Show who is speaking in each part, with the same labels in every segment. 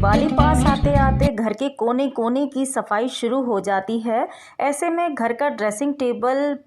Speaker 1: दिवाली पास आते आते घर के कोने कोने की सफाई शुरू हो जाती है। ऐसे में घर का ड्रेसिंग टेबल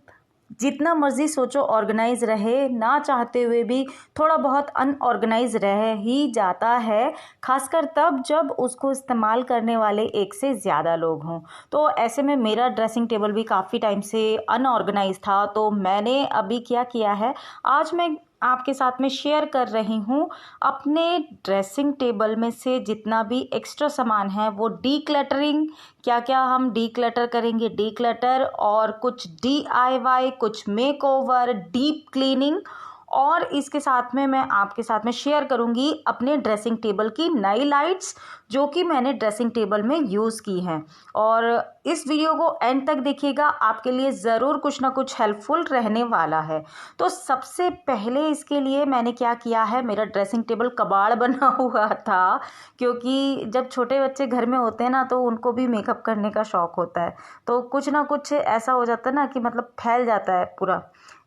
Speaker 1: जितना मर्जी सोचो ऑर्गेनाइज रहे, ना चाहते हुए भी थोड़ा बहुत अनऑर्गेनाइज रह ही जाता है, खासकर तब जब उसको इस्तेमाल करने वाले एक से ज़्यादा लोग हों। तो ऐसे में मेरा ड्रेसिंग टेबल भी काफ़ी टाइम से अनऑर्गेनाइज था। तो मैंने अभी क्या किया है, आज मैं आपके साथ में शेयर कर रही हूँ अपने ड्रेसिंग टेबल में से जितना भी एक्स्ट्रा सामान है वो डीक्लटरिंग, क्या क्या हम डीक्लटर करेंगे, डीक्लटर और कुछ DIY, कुछ मेकओवर, डीप क्लीनिंग, और इसके साथ में मैं आपके साथ में शेयर करूंगी अपने ड्रेसिंग टेबल की नई लाइट्स जो कि मैंने ड्रेसिंग टेबल में यूज़ की हैं। और इस वीडियो को एंड तक देखिएगा, आपके लिए ज़रूर कुछ ना कुछ हेल्पफुल रहने वाला है। तो सबसे पहले इसके लिए मैंने क्या किया है, मेरा ड्रेसिंग टेबल कबाड़ बना हुआ था, क्योंकि जब छोटे बच्चे घर में होते हैं ना तो उनको भी मेकअप करने का शौक़ होता है। तो कुछ ना कुछ ऐसा हो जाता है ना कि मतलब फैल जाता है, पूरा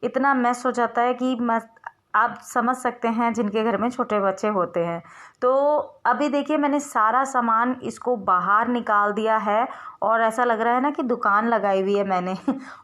Speaker 1: इतना मैस हो जाता है कि आप समझ सकते हैं जिनके घर में छोटे बच्चे होते हैं। तो अभी देखिए मैंने सारा सामान इसको बाहर निकाल दिया है और ऐसा लग रहा है ना कि दुकान लगाई हुई है मैंने।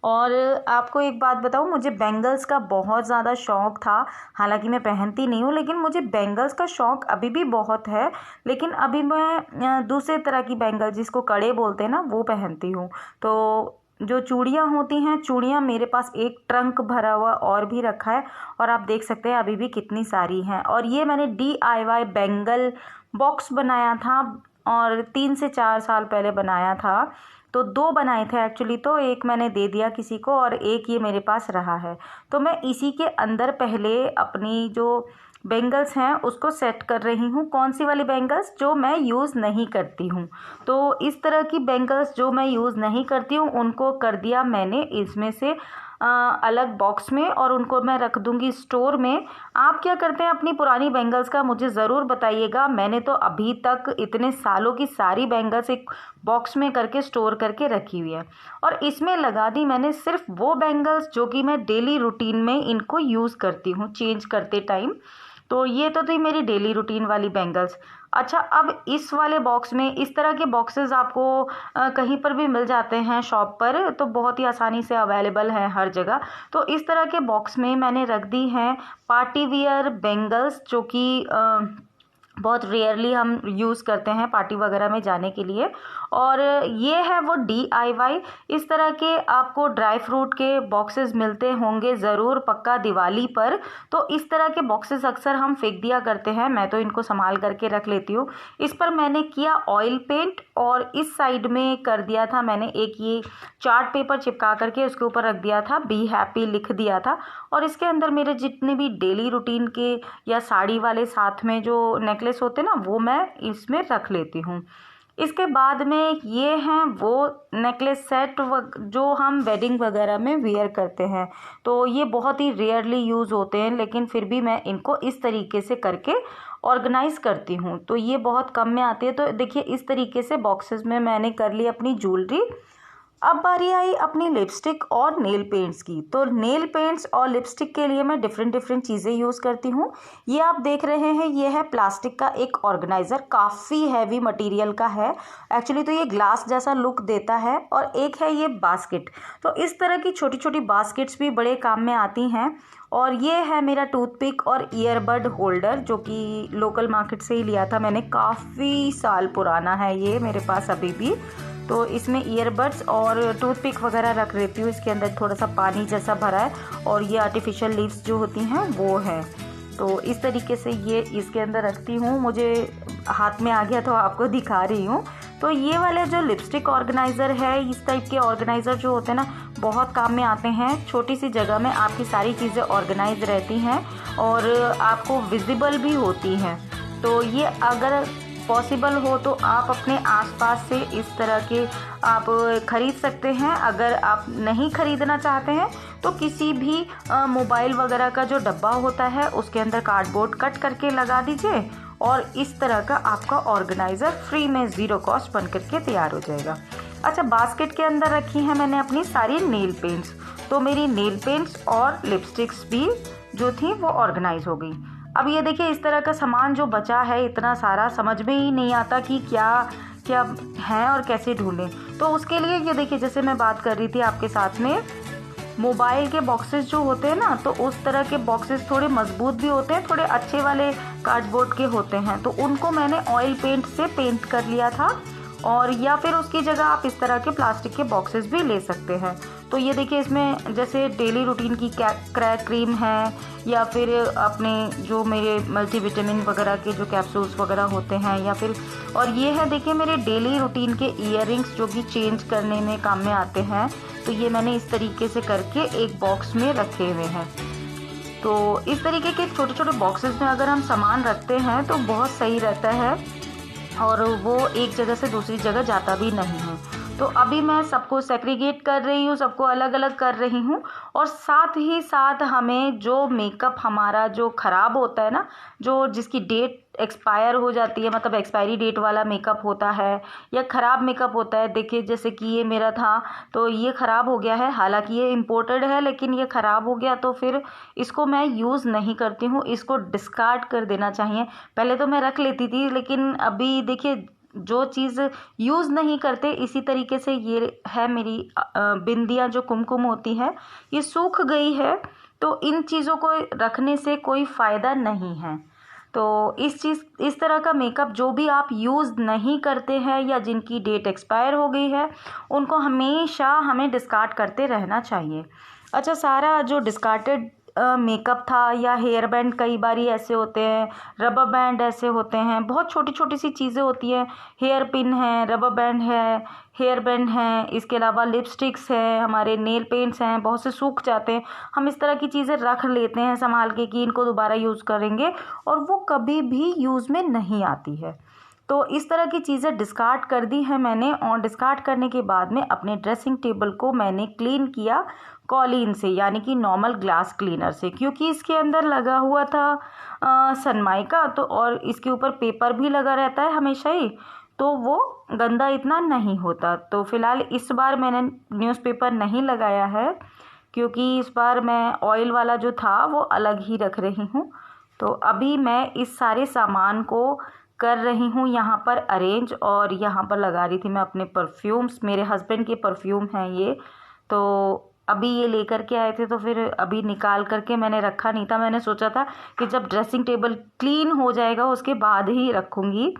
Speaker 1: और आपको एक बात बताऊँ, मुझे बैंगल्स का बहुत ज़्यादा शौक़ था। हालांकि मैं पहनती नहीं हूँ, लेकिन मुझे बैंगल्स का शौक़ अभी भी बहुत है। लेकिन अभी मैं दूसरे तरह की बैंगल, जिसको कड़े बोलते हैं ना, वो पहनती हूँ। तो जो चूड़ियाँ होती हैं, चूड़ियाँ मेरे पास एक ट्रंक भरा हुआ और भी रखा है, और आप देख सकते हैं अभी भी कितनी सारी हैं। और ये मैंने DIY बैंगल बॉक्स बनाया था और 3 से 4 साल पहले बनाया था। तो 2 बनाए थे एक्चुअली, तो एक मैंने दे दिया किसी को और एक ये मेरे पास रहा है। तो मैं इसी के अंदर पहले अपनी जो बैंगल्स हैं उसको सेट कर रही हूँ। कौन सी वाली बैंगल्स जो मैं यूज़ नहीं करती हूँ। तो इस तरह की बैंगल्स जो मैं यूज़ नहीं करती हूँ उनको कर दिया मैंने इसमें से अलग बॉक्स में, और उनको मैं रख दूंगी स्टोर में। आप क्या करते हैं अपनी पुरानी बैंगल्स का मुझे ज़रूर बताइएगा। मैंने तो अभी तक इतने सालों की सारी बैंगल्स एक बॉक्स में करके स्टोर करके रखी हुई है, और इसमें लगा दी मैंने सिर्फ वो बैंगल्स जो कि मैं डेली रूटीन में इनको यूज़ करती हूँ चेंज करते टाइम। तो ये तो थी मेरी डेली रूटीन वाली बैंगल्स। अच्छा, अब इस वाले बॉक्स में, इस तरह के बॉक्सेस आपको कहीं पर भी मिल जाते हैं शॉप पर, तो बहुत ही आसानी से अवेलेबल है हर जगह। तो इस तरह के बॉक्स में मैंने रख दी हैं पार्टी वियर बैंगल्स, जो कि बहुत रेयरली हम यूज़ करते हैं पार्टी वगैरह में जाने के लिए। और ये है वो DIY। इस तरह के आपको ड्राई फ्रूट के बॉक्सेस मिलते होंगे ज़रूर पक्का दिवाली पर। तो इस तरह के बॉक्सेस अक्सर हम फेंक दिया करते हैं, मैं तो इनको संभाल करके रख लेती हूँ। इस पर मैंने किया ऑयल पेंट, और इस साइड में कर दिया था मैंने एक ये चार्ट पेपर चिपका करके उसके ऊपर रख दिया था, बी हैप्पी लिख दिया था। और इसके अंदर मेरे जितने भी डेली रूटीन के या साड़ी वाले साथ में जो नेकलेस होते हैं ना, वो मैं इसमें रख लेती हूँ। इसके बाद में ये हैं वो नेकलेस सेट जो हम वेडिंग वगैरह में वियर करते हैं। तो ये बहुत ही रेयरली यूज़ होते हैं, लेकिन फिर भी मैं इनको इस तरीके से करके ऑर्गेनाइज़ करती हूँ। तो ये बहुत कम में आती है। तो देखिए इस तरीके से बॉक्सेस में मैंने कर ली अपनी ज्वेलरी। अब बारी आई अपनी लिपस्टिक और नेल पेंट्स की। तो नेल पेंट्स और लिपस्टिक के लिए मैं डिफरेंट चीज़ें यूज़ करती हूँ। ये आप देख रहे हैं, ये है प्लास्टिक का एक ऑर्गेनाइज़र, काफ़ी हैवी मटेरियल का है एक्चुअली। तो ये ग्लास जैसा लुक देता है। और एक है ये बास्केट। तो इस तरह की छोटी छोटी बास्केट्स भी बड़े काम में आती हैं। और ये है मेरा टूथपिक और ईयरबड होल्डर, जो कि लोकल मार्केट से ही लिया था मैंने, काफ़ी साल पुराना है ये मेरे पास अभी भी। तो इसमें ईयरबड्स और टूथपिक वगैरह रख लेती हूँ। इसके अंदर थोड़ा सा पानी जैसा भरा है, और ये आर्टिफिशियल लीव्स जो होती हैं वो हैं। तो इस तरीके से ये इसके अंदर रखती हूँ। मुझे हाथ में आ गया तो आपको दिखा रही हूँ। तो ये वाले जो लिपस्टिक ऑर्गेनाइज़र है, इस टाइप के ऑर्गेनाइज़र जो होते हैं ना, बहुत काम में आते हैं। छोटी सी जगह में आपकी सारी चीज़ें ऑर्गेनाइज रहती हैं और आपको विजिबल भी होती हैं। तो ये अगर पॉसिबल हो तो आप अपने आसपास से इस तरह के आप ख़रीद सकते हैं। अगर आप नहीं ख़रीदना चाहते हैं तो किसी भी मोबाइल वगैरह का जो डब्बा होता है उसके अंदर कार्डबोर्ड कट करके लगा दीजिए, और इस तरह का आपका ऑर्गेनाइज़र फ्री में 0 कॉस्ट बन करके तैयार हो जाएगा। अच्छा, बास्केट के अंदर रखी हैं मैंने अपनी सारी नेल पेंट्स। तो मेरी नेल पेंट्स और लिपस्टिक्स भी जो थी वो ऑर्गेनाइज हो गई। अब ये देखिए इस तरह का सामान जो बचा है इतना सारा, समझ में ही नहीं आता कि क्या क्या है और कैसे ढूंढें। तो उसके लिए ये देखिए जैसे मैं बात कर रही थी आपके साथ में, मोबाइल के बॉक्सेस जो होते हैं ना, तो उस तरह के बॉक्सेस थोड़े मजबूत भी होते हैं, थोड़े अच्छे वाले कार्डबोर्ड के होते हैं, तो उनको मैंने ऑयल पेंट से पेंट कर लिया था। और या फिर उसकी जगह आप इस तरह के प्लास्टिक के बॉक्सेस भी ले सकते हैं। तो ये देखिए इसमें जैसे डेली रूटीन की क्रैक क्रीम है, या फिर अपने जो मेरे मल्टीविटामिन वगैरह के जो कैप्सूल्स वगैरह होते हैं, या फिर और ये है देखिए मेरे डेली रूटीन के ईयररिंग्स जो कि चेंज करने में काम में आते हैं। तो ये मैंने इस तरीके से करके एक बॉक्स में रखे हुए हैं। तो इस तरीके के छोटे छोटे बॉक्सेस में अगर हम सामान रखते हैं तो बहुत सही रहता है, और वो एक जगह से दूसरी जगह जाता भी नहीं है। तो अभी मैं सबको सेग्रीगेट कर रही हूँ, सबको अलग अलग कर रही हूँ। और साथ ही साथ हमें जो मेकअप हमारा जो ख़राब होता है ना, जो जिसकी डेट एक्सपायर हो जाती है, मतलब एक्सपायरी डेट वाला मेकअप होता है या ख़राब मेकअप होता है, देखिए जैसे कि ये मेरा था तो ये ख़राब हो गया है, हालांकि ये इम्पोर्टेड है लेकिन ये ख़राब हो गया, तो फिर इसको मैं यूज़ नहीं करती हूँ, इसको डिस्कार्ड कर देना चाहिए। पहले तो मैं रख लेती थी, लेकिन अभी देखिए जो चीज़ यूज़ नहीं करते, इसी तरीके से ये है मेरी बिंदियाँ जो कुमकुम होती है, ये सूख गई है, तो इन चीज़ों को रखने से कोई फ़ायदा नहीं है। तो इस तरह का मेकअप जो भी आप यूज़ नहीं करते हैं या जिनकी डेट एक्सपायर हो गई है, उनको हमेशा हमें डिस्कार्ड करते रहना चाहिए। अच्छा, सारा जो डिस्कार्टेड मेकअप था या हेयर बैंड, कई बार ऐसे होते हैं, रबर बैंड ऐसे होते हैं, बहुत छोटी छोटी सी चीज़ें होती हैं, हेयर पिन है, रबर बैंड है, हेयर बैंड है, इसके अलावा लिपस्टिक्स है, हमारे नेल पेंट्स हैं, बहुत से सूख जाते हैं। हम इस तरह की चीज़ें रख लेते हैं संभाल के कि इनको दोबारा यूज़ करेंगे, और वो कभी भी यूज़ में नहीं आती है। तो इस तरह की चीज़ें डिस्कार्ड कर दी है मैंने, और डिस्कार्ड करने के बाद में अपने ड्रेसिंग टेबल को मैंने क्लीन किया कॉलीन से, यानी कि नॉर्मल ग्लास क्लीनर से, क्योंकि इसके अंदर लगा हुआ था सनमाइका, तो और इसके ऊपर पेपर भी लगा रहता है हमेशा ही, तो वो गंदा इतना नहीं होता। तो फ़िलहाल इस बार मैंने न्यूज़पेपर नहीं लगाया है, क्योंकि इस बार मैं ऑयल वाला जो था वो अलग ही रख रही हूँ। तो अभी मैं इस सारे सामान को कर रही हूँ यहाँ पर अरेंज, और यहाँ पर लगा रही थी मैं अपने परफ्यूम्स, मेरे हस्बैंड के परफ्यूम हैं ये। तो अभी ये लेकर के आए थे, तो फिर अभी निकाल करके मैंने रखा नहीं था, मैंने सोचा था कि जब ड्रेसिंग टेबल क्लीन हो जाएगा उसके बाद ही रखूँगी।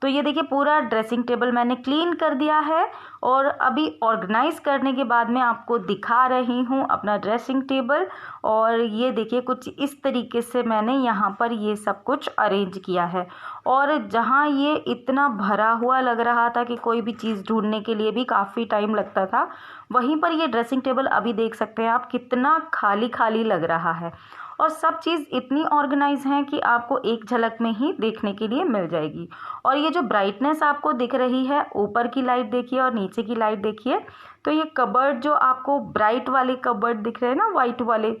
Speaker 1: तो ये देखिए पूरा ड्रेसिंग टेबल मैंने क्लीन कर दिया है, और अभी ऑर्गेनाइज़ करने के बाद मैं आपको दिखा रही हूँ अपना ड्रेसिंग टेबल। और ये देखिए कुछ इस तरीके से मैंने यहाँ पर ये सब कुछ अरेंज किया है। और जहाँ ये इतना भरा हुआ लग रहा था कि कोई भी चीज़ ढूंढने के लिए भी काफ़ी टाइम लगता था, वहीं पर ये ड्रेसिंग टेबल अभी देख सकते हैं आप कितना खाली खाली लग रहा है, और सब चीज़ इतनी ऑर्गेनाइज है कि आपको एक झलक में ही देखने के लिए मिल जाएगी। और ये जो ब्राइटनेस आपको दिख रही है, ऊपर की लाइट देखिए और नीचे की लाइट देखिए, तो ये कबर्ड जो आपको ब्राइट वाले कबर्ड दिख रहे हैं ना, वाइट वाले,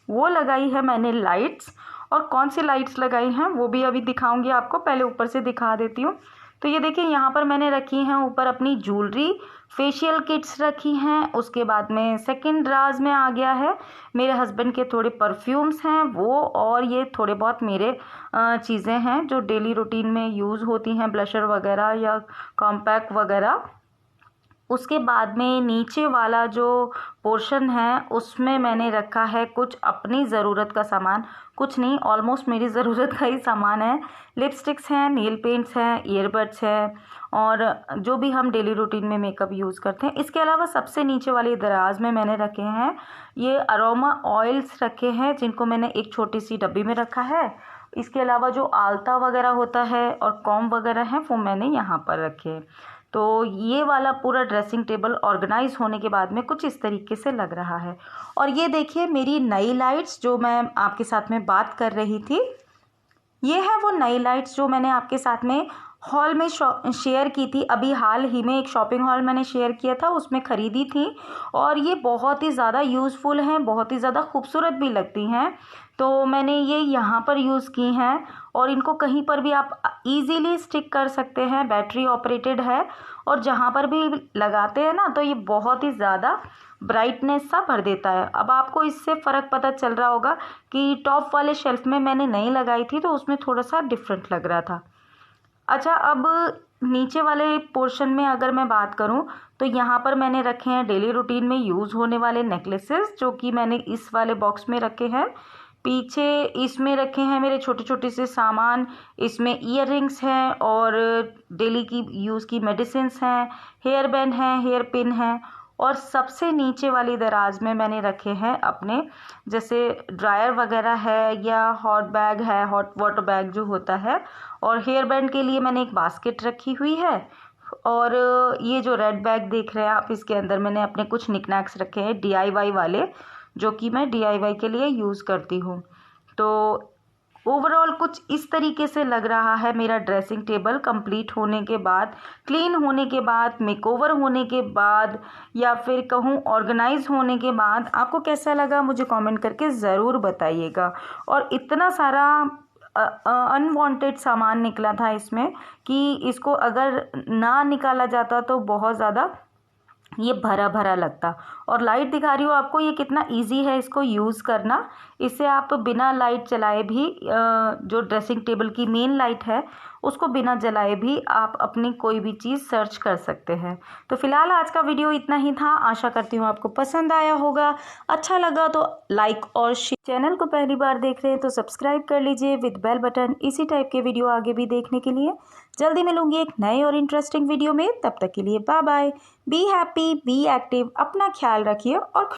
Speaker 1: वो लगाई है मैंने लाइट्स। और कौन सी लाइट्स लगाई हैं वो भी अभी दिखाऊंगी आपको, पहले ऊपर से दिखा देती हूँ। तो ये देखिए यहाँ पर मैंने रखी हैं ऊपर अपनी ज्वेलरी, फेशियल किट्स रखी हैं, उसके बाद में सेकंड ड्राज में आ गया है मेरे हस्बैंड के थोड़े परफ्यूम्स हैं वो, और ये थोड़े बहुत मेरे चीज़ें हैं जो डेली रूटीन में यूज़ होती हैं, ब्लशर वगैरह या कॉम्पैक्ट वगैरह। उसके बाद में नीचे वाला जो पोर्शन है उसमें मैंने रखा है कुछ अपनी ज़रूरत का सामान, कुछ नहीं, ऑलमोस्ट मेरी ज़रूरत का ही सामान है। लिपस्टिक्स हैं, नेल पेंट्स हैं, ईयरबड्स हैं, और जो भी हम डेली रूटीन में मेकअप यूज़ करते हैं। इसके अलावा सबसे नीचे वाले दराज में मैंने रखे हैं ये अरोमा ऑयल्स रखे हैं, जिनको मैंने एक छोटी सी डब्बी में रखा है। इसके अलावा जो आलता वगैरह होता है और कॉम्ब वगैरह हैं वो मैंने यहाँ पर रखे हैं। तो ये वाला पूरा ड्रेसिंग टेबल ऑर्गेनाइज होने के बाद में कुछ इस तरीके से लग रहा है। और ये देखिए मेरी नई लाइट्स जो मैं आपके साथ में बात कर रही थी, ये है वो नई लाइट्स जो मैंने आपके साथ में हॉल में शेयर की थी, अभी हाल ही में एक शॉपिंग हॉल मैंने शेयर किया था, उसमें ख़रीदी थी और ये बहुत ही ज़्यादा यूज़फुल हैं, बहुत ही ज़्यादा खूबसूरत भी लगती हैं। तो मैंने ये यहाँ पर यूज़ की हैं और इनको कहीं पर भी आप इजीली स्टिक कर सकते हैं, बैटरी ऑपरेटेड है और जहाँ पर भी लगाते हैं ना तो ये बहुत ही ज़्यादा ब्राइटनेस सा भर देता है। अब आपको इससे फ़र्क पता चल रहा होगा कि टॉप वाले शेल्फ में मैंने नहीं लगाई थी तो उसमें थोड़ा सा डिफरेंट लग रहा था। अच्छा, अब नीचे वाले पोर्शन में अगर मैं बात करूं तो यहाँ पर मैंने रखे हैं डेली रूटीन में यूज़ होने वाले नेकलेसेस, जो कि मैंने इस वाले बॉक्स में रखे हैं। पीछे इसमें रखे हैं मेरे छोटे छोटे से सामान, इसमें ईयररिंग्स हैं और डेली की यूज़ की मेडिसिन्स हैं, हेयर बैंड हैं, हेयर पिन हैं और सबसे नीचे वाली दराज में मैंने रखे हैं अपने जैसे ड्रायर वगैरह है या हॉट बैग है, हॉट वाटर बैग जो होता है, और हेयर बैंड के लिए मैंने एक बास्केट रखी हुई है। और ये जो रेड बैग देख रहे हैं आप, इसके अंदर मैंने अपने कुछ निकनैक्स रखे हैं DIY वाले, जो कि मैं DIY के लिए यूज़ करती हूँ। तो ओवरऑल कुछ इस तरीके से लग रहा है मेरा ड्रेसिंग टेबल कंप्लीट होने के बाद, क्लीन होने के बाद, मेकओवर होने के बाद या फिर कहूँ ऑर्गेनाइज होने के बाद। आपको कैसा लगा मुझे कमेंट करके ज़रूर बताइएगा। और इतना सारा अनवांटेड सामान निकला था इसमें कि इसको अगर ना निकाला जाता तो बहुत ज़्यादा ये भरा भरा लगता। और लाइट दिखा रही हूँ आपको, ये कितना इजी है इसको यूज़ करना। इसे आप बिना लाइट जलाए भी जो ड्रेसिंग टेबल की मेन लाइट है उसको बिना जलाए भी आप अपनी कोई भी चीज़ सर्च कर सकते हैं। तो फिलहाल आज का वीडियो इतना ही था, आशा करती हूँ आपको पसंद आया होगा। अच्छा लगा तो लाइक और शेयर, चैनल को पहली बार देख रहे हैं तो सब्सक्राइब कर लीजिए विद बेल बटन, इसी टाइप के वीडियो आगे भी देखने के लिए। जल्दी मिलूंगी एक नए और इंटरेस्टिंग वीडियो में, तब तक के लिए bye bye. Be happy, be active, अपना ख्याल रखिए और